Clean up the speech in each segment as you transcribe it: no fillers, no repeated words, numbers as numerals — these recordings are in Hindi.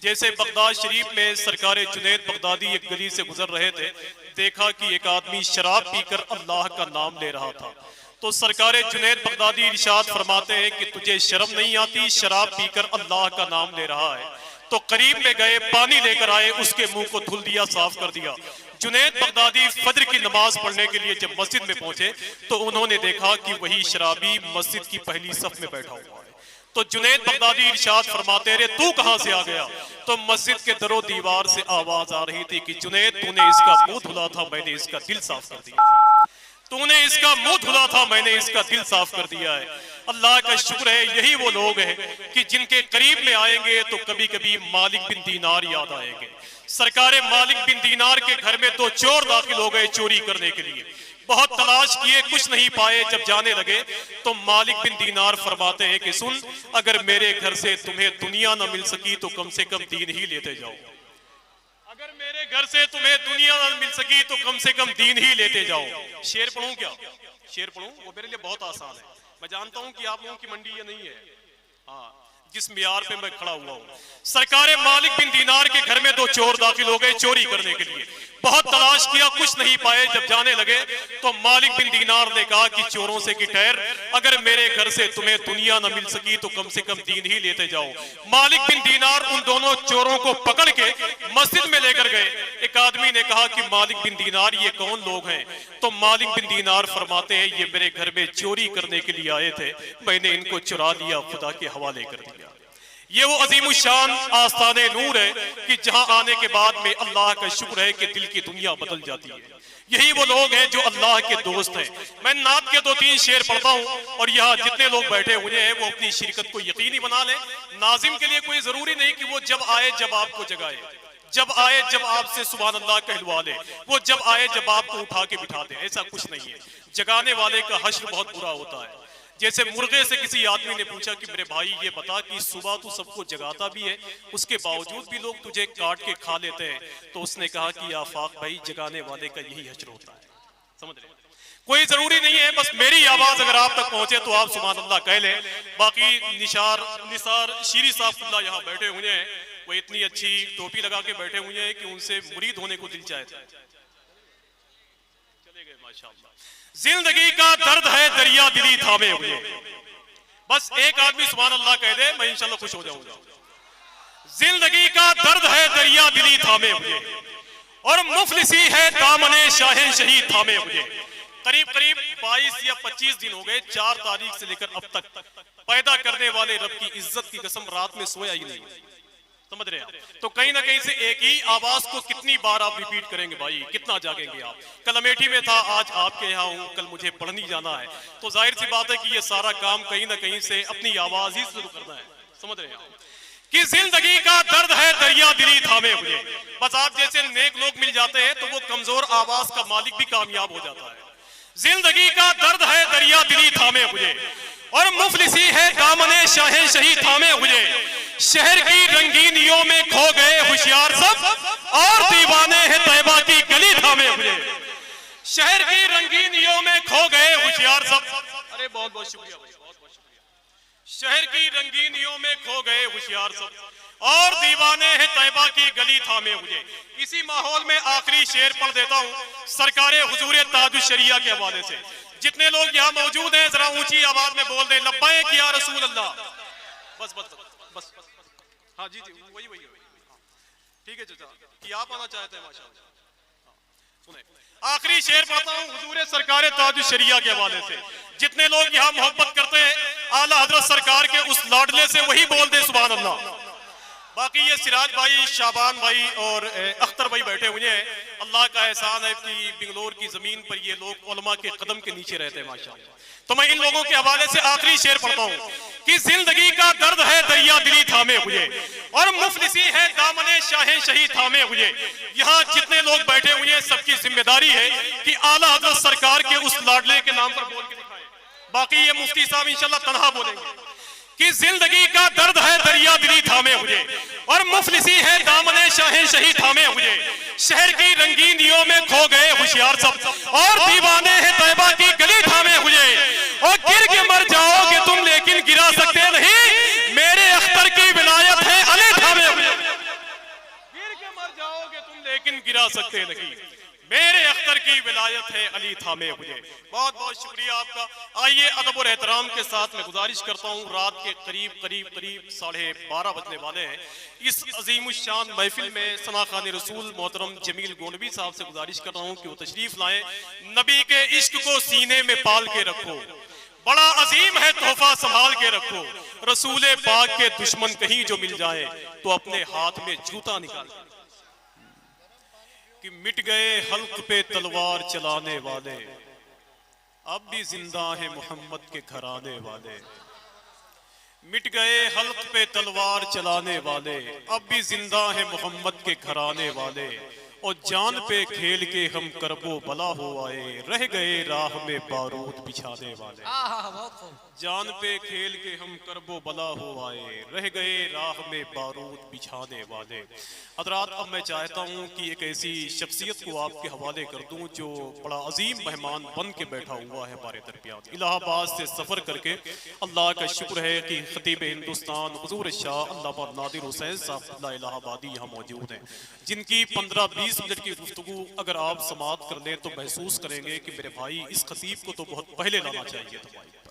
जैसे बगदाद शरीफ में सरकार जुनैद बगदादी एक गली से गुजर रहे थे, देखा कि एक आदमी शराब पीकर अल्लाह का नाम ले रहा था। तो सरकार जुनैद बगदादी इरशाद फरमाते हैं कि तुझे शर्म नहीं आती, शराब पीकर अल्लाह का नाम ले रहा है। तो करीब में गए, पानी लेकर आए, उसके मुंह को धुल दिया, साफ कर दिया। जुनैद बगदादी फजर की नमाज पढ़ने के लिए जब मस्जिद में पहुंचे तो उन्होंने देखा कि वही शराबी मस्जिद की पहली सफ में बैठा हुआ है। तो जुनैद बगदादी इरशाद फरमाते रहे, तू कहां से आ गया? तो मस्जिद के दरो दीवार से आवाज आ रही थी कि जुनैद, तूने इसका मुंह धुला था, मैंने इसका दिल साफ कर दिया। तूने इसका मुंह धुला था, मैंने इसका दिल साफ कर दिया है। अल्लाह का शुक्र है, यही वो लोग हैं कि जिनके करीब में आएंगे तो कभी कभी मालिक बिन दीनार याद आएंगे। सरकार मालिक बिन दीनार के घर में दो चोर दाखिल हो गए चोरी करने के लिए। बहुत तलाश किए, कुछ नहीं पाए। जब जाने लगे तो मालिक बिन दीनार फरमाते हैं कि सुन, अगर मेरे घर से तुम्हें दुनिया न मिल सकी तो कम से कम दीन ही लेते जाओ। अगर मेरे घर से तुम्हें दुनिया न मिल सकी तो कम से कम दीन ही लेते जाओ। शेर पढ़ूं क्या? शेर पढ़ूं? वो मेरे लिए बहुत आसान है। मैं जानता हूं कि आप लोगों की मंडी ये नहीं है, हाँ, जिस मियार पे मैं खड़ा हुआ हूं। सरकार मालिक बिन दीनार के घर में दो चोर दाखिल हो गए चोरी करने के लिए। बहुत तलाश किया, कुछ नहीं पाए। जब जाने लगे तो मालिक बिन दीनार ने कहा कि चोरों से कि ठहर, अगर मेरे घर से तुम्हें दुनिया न मिल सकी तो कम से कम दीन ही लेते जाओ। मालिक बिन दीनार उन दोनों चोरों को पकड़ के मस्जिद में लेकर गए। एक आदमी ने कहा कि मालिक बिन दीनार, ये कौन लोग हैं? तो मालिक बिन दीनार फरमाते हैं, ये मेरे घर में चोरी करने के लिए आए थे, मैंने इनको चुरा लिया, खुदा के हवाले कर दिया। ये वो अजीमुशान आस्ताने नूर है कि जहां आने के बाद में अल्लाह का शुक्र है कि दिल की दुनिया बदल जाती है। यही वो लोग हैं जो अल्लाह के दोस्त हैं। मैं नात के 2-3 शेर पढ़ता हूं और यहाँ जितने लोग बैठे हुए हैं वो अपनी शिरकत को यकीनी बना लें। नाजिम के लिए कोई जरूरी नहीं कि वो जब आए जब आपको जगाए, जब आए जब आपसे सुभान अल्लाह कहलवा ले, वो जब आए जब आपको उठा के बिठा दे, ऐसा कुछ नहीं है। जगाने वाले का हश्र बहुत बुरा होता है। जैसे मुर्गे से किसी आदमी ने पूछा कि मेरे भाई ये बता कि सुबह तू सबको जगाता भी है, उसके बावजूद भी लोग तुझे काट के खा लेते हैं। तो उसने कहा कि आफाक भाई, जगाने वाले का यही हश्र होता है। समझ रहे? कोई जरूरी नहीं है, बस मेरी आवाज अगर आप तक पहुंचे तो आप सुभान अल्लाह कह लें। बाकी निसार शीरी साहब यहाँ बैठे हुए हैं, वो इतनी अच्छी टोपी लगा के बैठे हुए हैं कि उनसे मुरीद होने को दिल चाहता है। चले गए माशाअल्लाह। जिंदगी का दर्द है दरिया दिली थामे हुए, बस एक आदमी सुभान अल्लाह कह दे, मैं इंशाल्लाह खुश हो जाऊंगा। जिंदगी का दर्द है दरिया दिली थामे हुए और मुफलिसी है दामने शाहे शहीद थामे हुए। करीब करीब 22 या 25 दिन हो गए, 4 तारीख से लेकर अब तक पैदा करने वाले रब की इज्जत की कसम रात में सोया ही नहीं। समझ रहे हैं? तो कहीं ना कहीं से एक ही आवाज को कितनी बार आप रिपीट करेंगे भाई, कितना जागेंगे आप? कल अमेठी में था, आज आपके यहाँ हूँ, कल मुझे पढ़नी जाना है। तो जाहिर सी बात है कि ये सारा काम कहीं ना कहीं से अपनी आवाज ही शुरू करना है। समझ रहे हैं आप कि जिंदगी का दर्द है दरिया दिली थामे हुए। बस आप जैसे नेक लोग मिल जाते हैं तो वो कमजोर आवाज का मालिक भी कामयाब हो जाता है। जिंदगी का दर्द है दरिया दिली थामे हुए और मुफलिसी है दामने शाहे शहीद थामे हुए। शहर की रंगीनियों में खो गए होशियार सब और दीवाने हैं तैबा की गली थामे हुए। शहर की रंगीनियों में खो गए होशियार सब, अरे बहुत बहुत शुक्रिया भाई, बहुत बहुत शुक्रिया। शहर की रंगीनियों में खो गए होशियार सब और दीवाने हैं तैबा की गली थामे हुए। इसी माहौल में आखिरी शेर पढ़ देता हूँ सरकारे हुजूर ताजुश शरिया के हवाले से। जितने लोग यहाँ मौजूद हैं जरा ऊंची आवाज में बोल दें, लब्बैक या रसूल अल्लाह। बस बस बस बस, हाँ जी जी, वही वही ठीक है चाचा कि आप आना चाहते हैं माशाअल्लाह। सुने आखिरी शेर पढ़ता हूँ हुजूर सरकार ताजुश शरिया के हवाले से। जितने लोग यहाँ मोहब्बत करते हैं आला हजरत सरकार के उस लाडले से, वही बोल दे सुभान अल्लाह। बाकी ये सिराज भाई, शाबान भाई और अख्तर भाई बैठे हुए हैं। अल्लाह का एहसान है कि बिंगलोर की जमीन पर ये लोग उलमा के कदम के नीचे रहते हैं माशाअल्लाह। तो मैं इन लोगों के हवाले से आखिरी शेर पढ़ता हूँ कि जिंदगी का दर्द है दरिया दिली थामे हुए और मुफलिसी है दामने शाहे शहीद थामे हुए। यहाँ जितने लोग बैठे हुए हैं सबकी जिम्मेदारी है कि आला हजरत सरकार के उस लाडले के नाम पर बोल के दिखाएं। बाकी ये मुफ्ती साहब इंशाल्लाह तनहा बोलेंगे कि जिंदगी का दर्द है दरिया दिली थामे हुए और मुफलिसी है दामने शाहे शहीद थामे हुए। शहर की रंगीनियों में खो गए होशियार सब और दीवाने हैं तैबा की गली थामे हुए। और गिर के मर जाओगे तुम लेकिन गिरा सकते नहीं, मेरे अख्तर की विलायत है अली थामे हुए। लेकिन गिरा सकते नहीं। मेरे अख्तर की विलायत है, अली थामे मुझे। बहुत बहुत शुक्रिया आपका। आइए अदब और एहतराम के साथ मैं गुजारिश करता हूँ, रात के करीब 12:30 बजने वाले हैं। इस अजीमुशान महफिल में सना खान रसूल मोहतरम जमील गोलवी साहब से गुजारिश कर रहा हूँ कि वो तशरीफ लाएं। नबी के इश्क को सीने में पाल के रखो, बड़ा अजीम है तोहफा संभाल के रखो। रसूले पाक के दुश्मन कहीं जो मिल जाए तो अपने हाथ में जूता निकाल कि मिट गए हल्क पे तलवार चलाने वाले, अब भी जिंदा है मोहम्मद के घराने वाले। मिट गए हल्क पे तलवार चलाने वाले, अब भी जिंदा है मोहम्मद के घराने वाले। और जान पे खेल के हम करबो बला हो आए, रह गए राह में बारूद बिछाने वाले। बहुत खूब। जान पे खेल के हम करबो बला हो आए, रह गए राह में बारूद बिछाने वाले। हज़रात, अब मैं चाहता हूँ कि एक ऐसी शख्सियत को आपके हवाले कर दूँ जो बड़ा अजीम मेहमान बन के बैठा हुआ है हमारे दरमियान। इलाहाबाद से सफ़र करके अल्लाह का शुक्र है कि खतीब हिंदुस्तान हुजूर शाह अल्लामा नादिर हुसैन साहब इलाहाबादी यहाँ मौजूद हैं, जिनकी 15-20 मिनट की गुफ्तगू अगर आप समाप्त कर लें तो महसूस करेंगे कि मेरे भाई इस खतीब को तो बहुत पहले लाना चाहिए था भाई पर।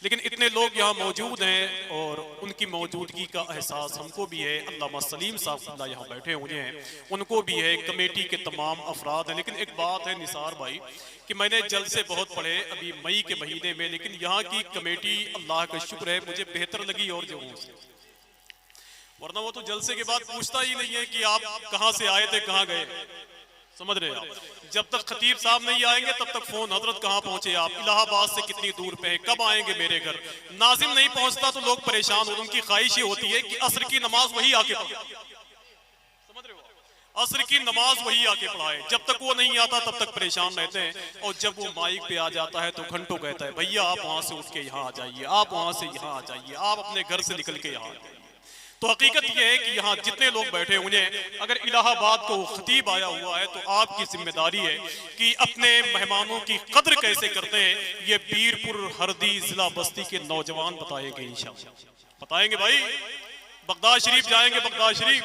लेकिन इतने लोग यहाँ मौजूद हैं और उनकी मौजूदगी का एहसास हमको भी है। अल्लामा सलीम साहब यहाँ बैठे हुए हैं, उनको भी है, कमेटी के तमाम अफराद हैं। लेकिन एक बात है निसार भाई कि मैंने जलसे बहुत पढ़े अभी मई के महीने में, लेकिन यहाँ की कमेटी अल्लाह का शुक्र है मुझे बेहतर लगी और जगहों से। वरना वो तो जलसे के बाद पूछता ही नहीं है कि आप कहाँ से आए थे, कहाँ गए। समझ रहे आप, जब तक खतीब साहब नहीं आएंगे तब तक फोन, हजरत कहाँ पहुंचे आप, इलाहाबाद से कितनी दूर पे है, कब आएंगे मेरे घर। नाजिम नहीं पहुंचता तो लोग परेशान हो, उनकी ख्वाहिश ये होती है कि असर की नमाज वही आके पढ़े। समझ रहे हो, असर की नमाज वही आके पढ़ाए। जब तक वो नहीं आता तब तक परेशान रहते हैं, और जब वो माइक पे आ जाता है तो घंटों कहता है भैया आप वहां से उठ के यहाँ आ जाइए, आप वहां से यहाँ आ जाइए, आप अपने घर से निकल के यहाँ आ जाइए। तो हकीकत यह है कि यहाँ जितने लोग बैठे हुए हैं, अगर इलाहाबाद को खतीब आया हुआ है तो आपकी जिम्मेदारी है कि अपने मेहमानों की कद्र कैसे करते हैं ये बीरपुर हरदी जिला बस्ती के नौजवान बताएंगे इंशाअल्लाह। बताएंगे भाई, बगदाद शरीफ जाएंगे, बगदाद शरीफ,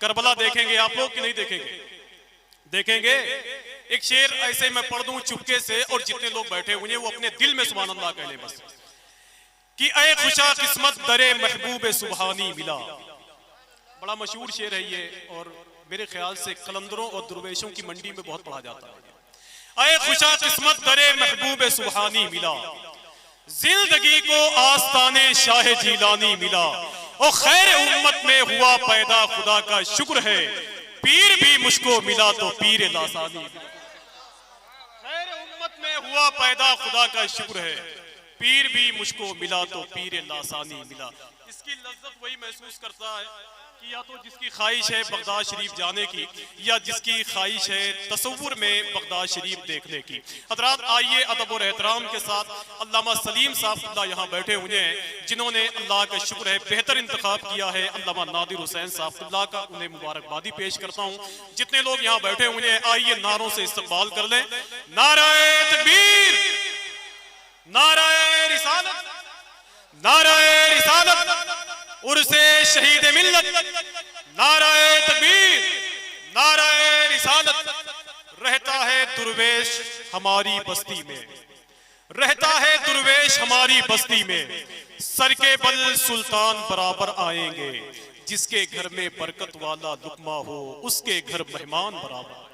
करबला देखेंगे आप लोग कि नहीं देखेंगे? देखेंगे। एक शेर ऐसे मैं पढ़ दूं चुपके से और जितने लोग बैठे हुए हैं वो अपने दिल में सुभान अल्लाह कह ले बस कि ऐ खुशा किस्मत दरे महबूब सुबहानी मिला। बड़ा मशहूर शेर है ये और मेरे ख्याल से कलंदरों और दुर्वेशों की मंडी में बहुत पढ़ा जाता है। ऐ खुशा किस्मत दरे महबूब सुबहानी मिला, जिंदगी को आस्ताने शाह जीलानी मिला। और खैर उम्मत में हुआ पैदा खुदा का शुक्र है, पीर भी मुझको मिला तो पीर लासानी। खैर उम्मत में हुआ पैदा खुदा का शुक्र है, पीर भी मुझको मिला तो पीर लासानी मिला। इसकी लज्जत वही महसूस करता है कि या तो जिसकी ख्वाहिश है बगदाद शरीफ जाने की या जिसकी ख्वाहिश है तसव्वुर में बगदाद शरीफ देखने की। हज़रात, आइए अदब और एहतराम के साथ अल्लामा सलीम साहब यहाँ बैठे हुए हैं जिन्होंने अल्लाह का शुक्र है बेहतर इंतखाब किया है, अल्लामा नादिर हुसैन साहब का, उन्हें मुबारकबादी पेश करता हूँ। जितने लोग यहाँ बैठे हुए हैं आइए नारों से इस्तकबाल कर लें। नाराए तकबीर, नाराए रिसालत, नाराए रिसालत, उर्से शहीद मिल्लत, नाराए तकबीर, नाराए रिसालत। रहता है दुर्वेश हमारी बस्ती में, रहता है दुर्वेश हमारी बस्ती में, सर के बल सुल्तान बराबर आएंगे, जिसके घर में बरकत वाला लुकमा हो उसके घर मेहमान बराबर।